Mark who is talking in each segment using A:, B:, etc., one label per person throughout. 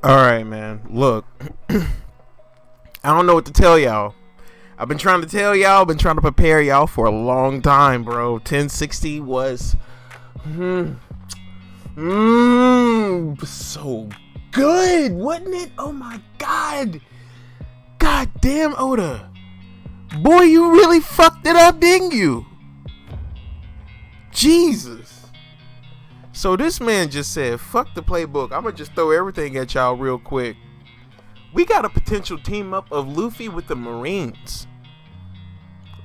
A: All right, man. Look, I don't know what to tell y'all. I've been trying to tell y'all, been trying to prepare y'all for a long time, bro. 1060 was so good, wasn't it? Oh my god. God damn, Oda. Boy, you really fucked it up, didn't you? Jesus. So this man just said, fuck the playbook. I'm gonna just throw everything at y'all real quick. We got a potential team up of Luffy with the Marines.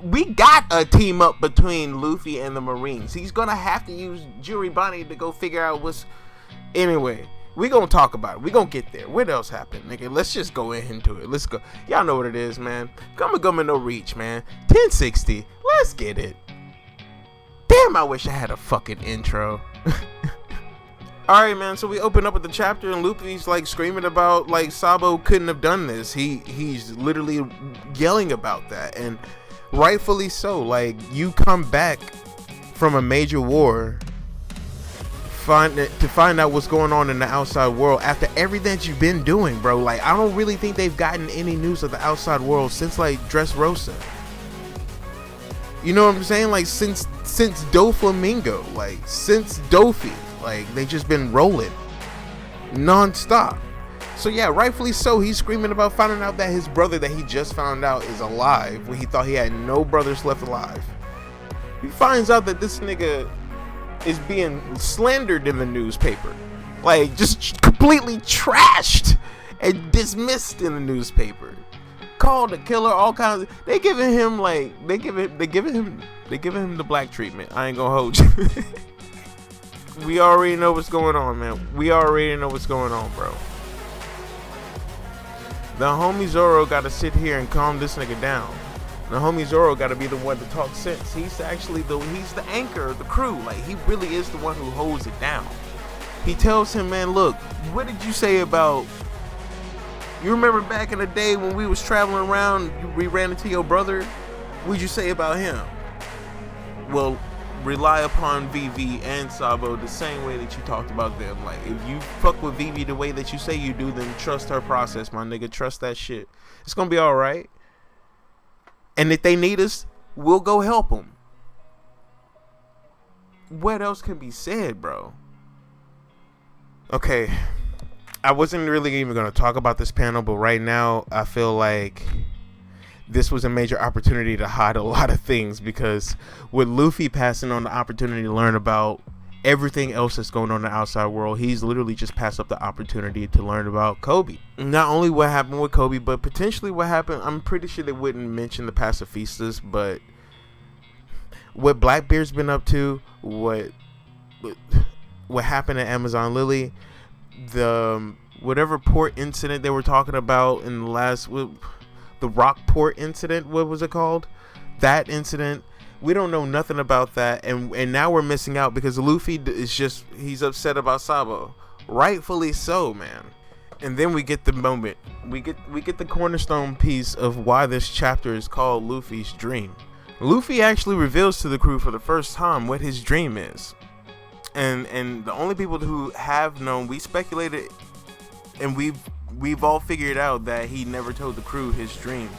A: We got a team up between Luffy and the Marines. He's gonna have to use Juribani to go figure out what's... Anyway, we gonna talk about it. We gonna get there. What else happened, nigga? Let's just go into it. Let's go. Y'all know what it is, man. Gomu no reach, man. 1060. Let's get it. Damn, I wish I had a fucking intro. Alright, man, so we open up with the chapter and Luffy's like screaming about like Sabo couldn't have done this. He's literally yelling about that, and rightfully so. Like, you come back from a major war to find out what's going on in the outside world after everything that you've been doing, bro. Like, I don't really think they've gotten any news of the outside world since like Dressrosa. You know what I'm saying? Like since Doflamingo, like since Dofi. Like, they just been rolling non-stop. So yeah, rightfully so, he's screaming about finding out that his brother that he just found out is alive when he thought he had no brothers left alive. He finds out that this nigga is being slandered in the newspaper. Like, just completely trashed and dismissed in the newspaper. Called a killer, all kinds of... They giving him the black treatment. I ain't gonna hold you. We already know what's going on, man. We already know what's going on, bro. The homie Zoro gotta sit here and calm this nigga down. The homie Zoro gotta be the one to talk sense. He's actually he's the anchor of the crew. Like, he really is the one who holds it down. He tells him, man, look, what did you say about... You remember back in the day when we was traveling around, we ran into your brother? What'd you say about him? Well, rely upon Vivi and Sabo the same way that you talked about them. Like, if you fuck with Vivi the way that you say you do, then trust her process, my nigga. Trust that shit. It's gonna be alright. And if they need us, we'll go help them. What else can be said, bro? Okay, I wasn't really even gonna talk about this panel, but right now I feel like this was a major opportunity to hide a lot of things, because with Luffy passing on the opportunity to learn about everything else that's going on in the outside world, he's literally just passed up the opportunity to learn about Kobe. Not only what happened with Kobe, but potentially what happened. I'm pretty sure they wouldn't mention the pacifistas, but what Blackbeard's been up to, what happened at Amazon Lily, the whatever port incident they were talking about in the last... The Rockport incident, what was it called? That incident, we don't know nothing about that, and now we're missing out because Luffy is just, he's upset about Sabo, rightfully so, man. And then we get the moment, we get the cornerstone piece of why this chapter is called Luffy's Dream. Luffy actually reveals to the crew for the first time what his dream is, and the only people who have known, we speculated, and we've all figured out that he never told the crew his dream.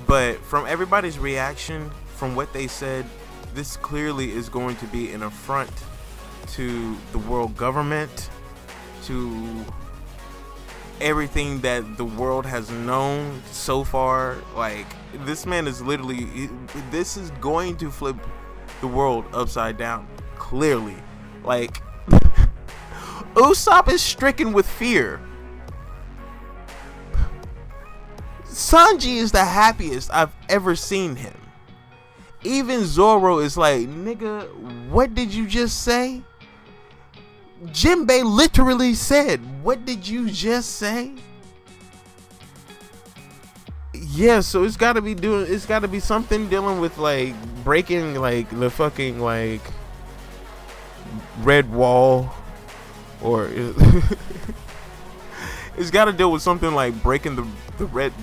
A: But from everybody's reaction, from what they said, this clearly is going to be an affront to the world government, to everything that the world has known so far. Like, this man is literally, this is going to flip the world upside down, clearly. Like, Usopp is stricken with fear. Sanji is the happiest I've ever seen him. Even Zoro is like, nigga, what did you just say? Jinbei literally said, what did you just say? Yeah, so it's gotta be something dealing with like breaking like the fucking like red wall, or it's got to deal with something like breaking the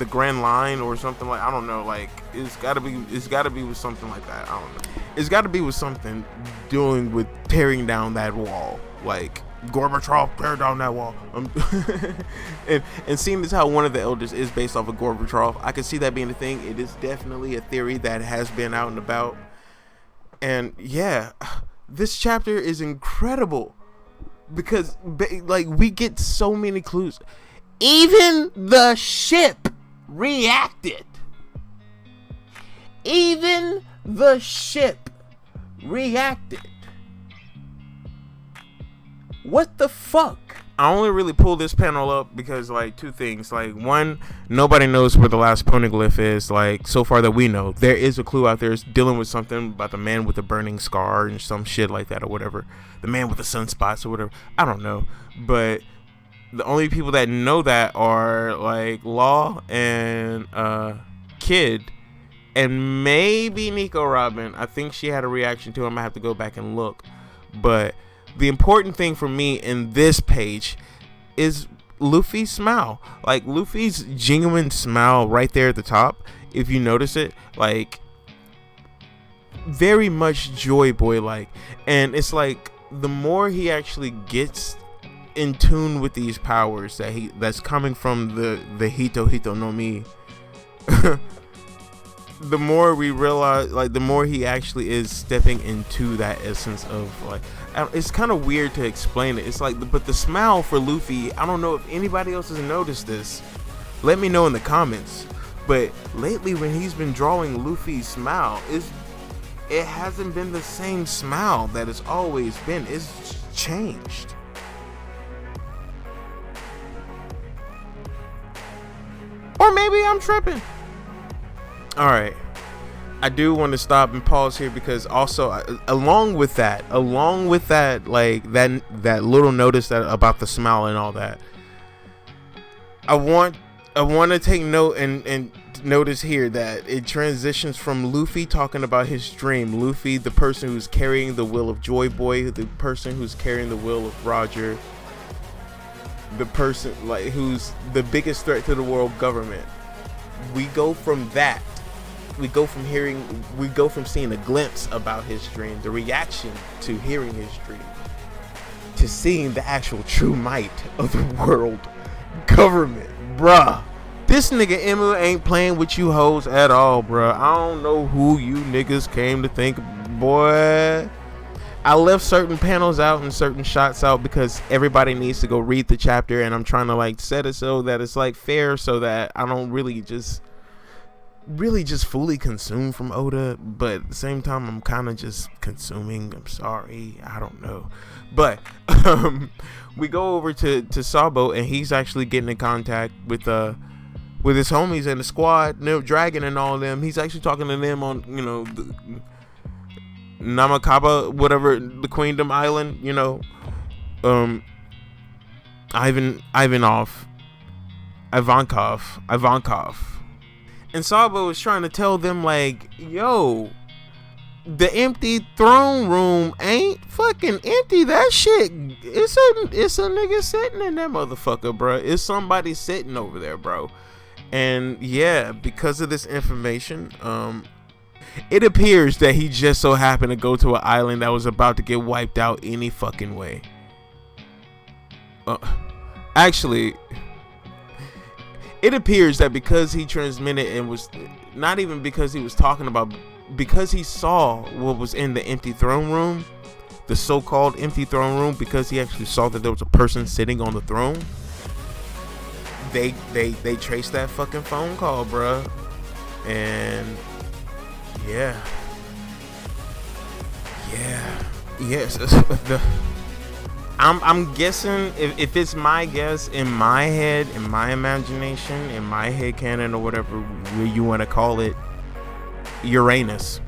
A: grand line or something, like, I don't know, like it's got to be with something like that. I don't know. It's got to be with something dealing with tearing down that wall. Like, Gorbachev, tear down that wall. And seeing as how one of the elders is based off of Gorbachev, I can see that being a thing. It is definitely a theory that has been out and about. And yeah, this chapter is incredible because like we get so many clues. Even the ship reacted. Even the ship reacted. What the fuck? I only really pulled this panel up because, like, two things. Like, one, nobody knows where the last poneglyph is. Like, so far that we know, there is a clue out there. It's dealing with something about the man with the burning scar and some shit like that or whatever. The man with the sunspots or whatever. I don't know. But the only people that know that are, like, Law and Kid. And maybe Nico Robin. I think she had a reaction to him. I have to go back and look. But the important thing for me in this page is Luffy's smile. Like, Luffy's genuine smile right there at the top, if you notice it, like, very much Joy Boy like. And it's like the more he actually gets in tune with these powers that's coming from the Hito no Mi, the more we realize, like, the more he actually is stepping into that essence of, like, it's kind of weird to explain it. It's like, but the smile for Luffy, I don't know if anybody else has noticed this. Let me know in the comments. But lately, when he's been drawing Luffy's smile, it hasn't been the same smile that it's always been. It's changed. Or maybe I'm tripping. All right, I do want to stop and pause here because also along with that, like that little notice that about the smile and all that, I want to take note and notice here that it transitions from Luffy talking about his dream, Luffy, the person who's carrying the will of Joy Boy, the person who's carrying the will of Roger, the person like who's the biggest threat to the world government. We go from that. We go from seeing a glimpse about his dream, the reaction to hearing his dream, to seeing the actual true might of the world government. Bruh, this nigga Imma ain't playing with you hoes at all, bruh. I don't know who you niggas came to think, boy. I left certain panels out and certain shots out because everybody needs to go read the chapter, and I'm trying to, like, set it so that it's, like, fair, so that I don't really just fully consume from Oda, but at the same time I'm kind of just consuming. I'm sorry, I don't know. But we go over to Sabo, and he's actually getting in contact with his homies and the squad, Dragon and all of them. He's actually talking to them on, you know, the Namakaba, whatever, the Queendom Island, you know. Ivankov. And Sabo is trying to tell them, like, yo, the empty throne room ain't fucking empty. That shit, it's a nigga sitting in that motherfucker, bro. It's somebody sitting over there, bro. And yeah, because of this information, it appears that he just so happened to go to an island that was about to get wiped out any fucking way. Actually, it appears that because he transmitted and was not even because he was talking about, because he saw what was in the empty throne room, the so-called empty throne room, because he actually saw that there was a person sitting on the throne. They traced that fucking phone call, bruh. And yes. I'm guessing, if it's my guess, in my head, in my imagination, in my head canon, or whatever you want to call it, Uranus,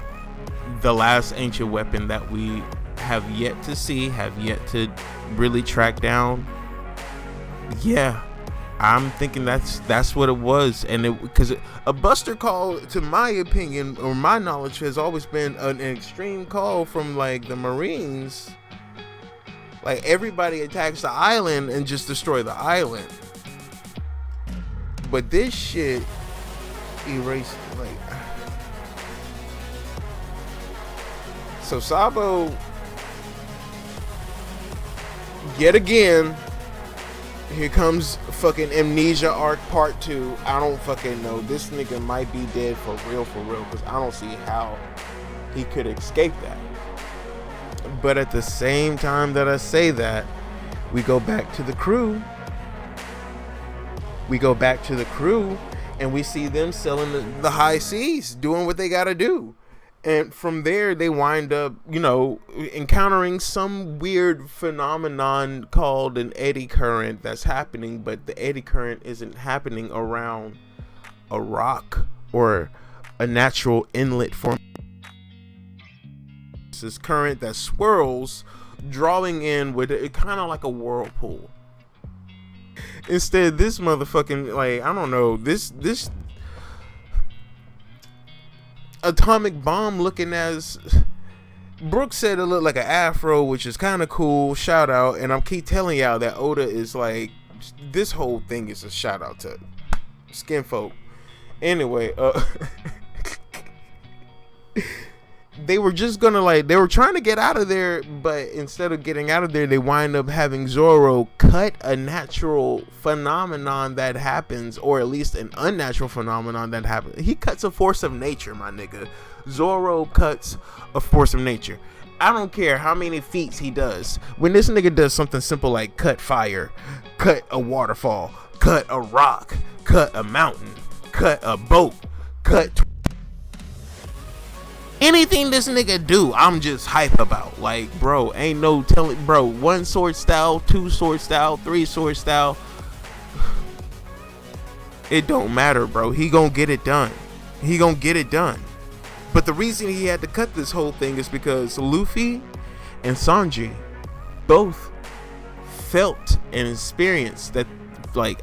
A: the last ancient weapon that we have yet to see, have yet to really track down. Yeah, I'm thinking that's what it was. And it, because a buster call, to my opinion or my knowledge, has always been an extreme call from, like, the Marines. Like, everybody attacks the island and just destroy the island. But this shit erased, like. So Sabo yet again, here comes fucking Amnesia Arc Part 2. I don't fucking know. This nigga might be dead for real, because I don't see how he could escape that. But at the same time that I say that, we go back to the crew. And we see them sailing the high seas, doing what they gotta do. And from there, they wind up, encountering some weird phenomenon called an eddy current that's happening, but the eddy current isn't happening around a rock or a natural inlet form. It's this current that swirls, drawing in with it kind of like a whirlpool. Instead, this motherfucking, I don't know, this atomic bomb looking as Brooks said, it looked like an afro, which is kind of cool. Shout out. And I keep telling y'all that Oda is this whole thing is a shout out to Skinfolk. Anyway, they were just gonna they were trying to get out of there, but instead of getting out of there, they wind up having Zoro cut a natural phenomenon that happens, or at least an unnatural phenomenon that happens. He cuts a force of nature, my nigga. Zoro cuts a force of nature. I don't care how many feats he does. When this nigga does something simple like cut fire, cut a waterfall, cut a rock, cut a mountain, cut a boat, cut anything this nigga do, I'm just hype about. Bro, ain't no telling, bro. 1 sword style, 2 sword style, 3 sword style. It don't matter, bro. He gonna get it done. But the reason he had to cut this whole thing is because Luffy and Sanji both felt and experienced that,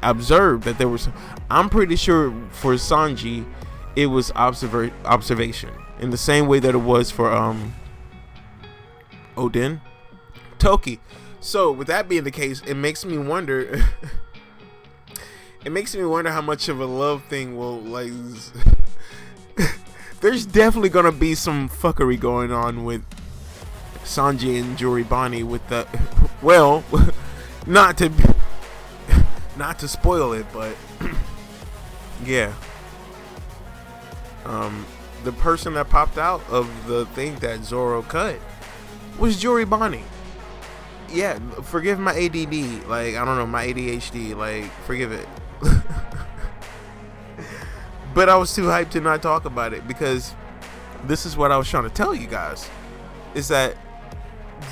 A: observed that there was. I'm pretty sure for Sanji, it was observation. In the same way that it was for Odin, Toki. So with that being the case, it makes me wonder. It makes me wonder how much of a love thing will There's definitely gonna be some fuckery going on with Sanji and Joribani with the. Well, not to spoil it, but yeah. The person that popped out of the thing that Zoro cut was Joribani. Yeah, forgive my ADD. I don't know, my ADHD. Forgive it. But I was too hyped to not talk about it, because this is what I was trying to tell you guys. Is that,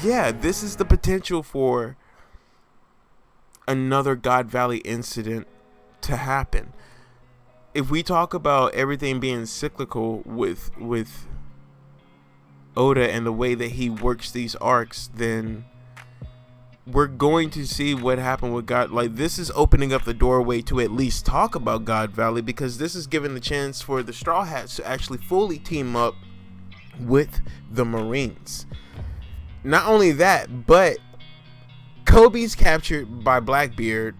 A: yeah, this is the potential for another God Valley incident to happen. If we talk about everything being cyclical with Oda and the way that he works these arcs, then we're going to see what happened with God. This is opening up the doorway to at least talk about God Valley, because this is giving the chance for the Straw Hats to actually fully team up with the Marines. Not only that, but Kobe's captured by Blackbeard.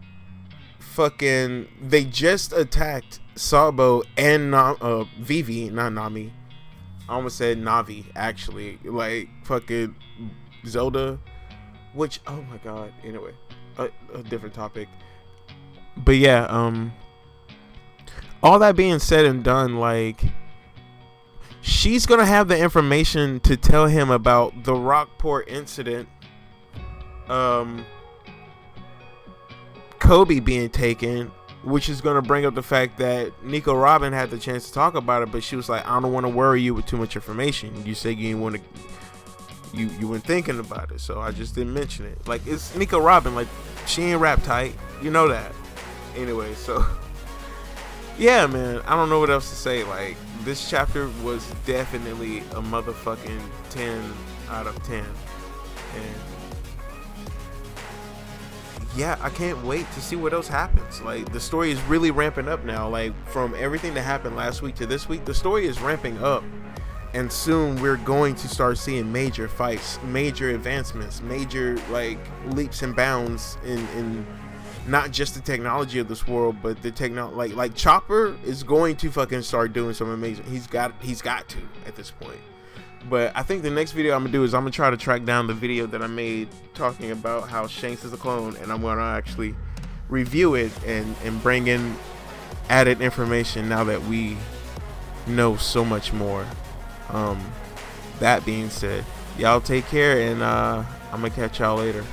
A: They just attacked Sabo and Vivi, not Nami. I almost said Navi, actually. Fucking Zelda. Which, oh my god. Anyway, a different topic. But yeah, all that being said and done, she's gonna have the information to tell him about the Rockport incident. Kobe being taken, which is going to bring up the fact that Nico Robin had the chance to talk about it, but she was like, I don't want to worry you with too much information. You said you didn't want to, you weren't thinking about it, so I just didn't mention it. It's Nico Robin, she ain't rap tight, you know that. Anyway, so yeah, man, I don't know what else to say. This chapter was definitely a motherfucking 10 out of 10, and yeah, I can't wait to see what else happens. The story is really ramping up now. From everything that happened last week to this week, the story is ramping up. And soon we're going to start seeing major fights, major advancements, major leaps and bounds in not just the technology of this world, but the technology. Like Chopper is going to fucking start doing some amazing. He's got to at this point. But I think the next video I'm gonna do is I'm gonna try to track down the video that I made talking about how Shanks is a clone, and I'm gonna actually review it and bring in added information now that we know so much more. That being said, y'all take care, and I'm gonna catch y'all later.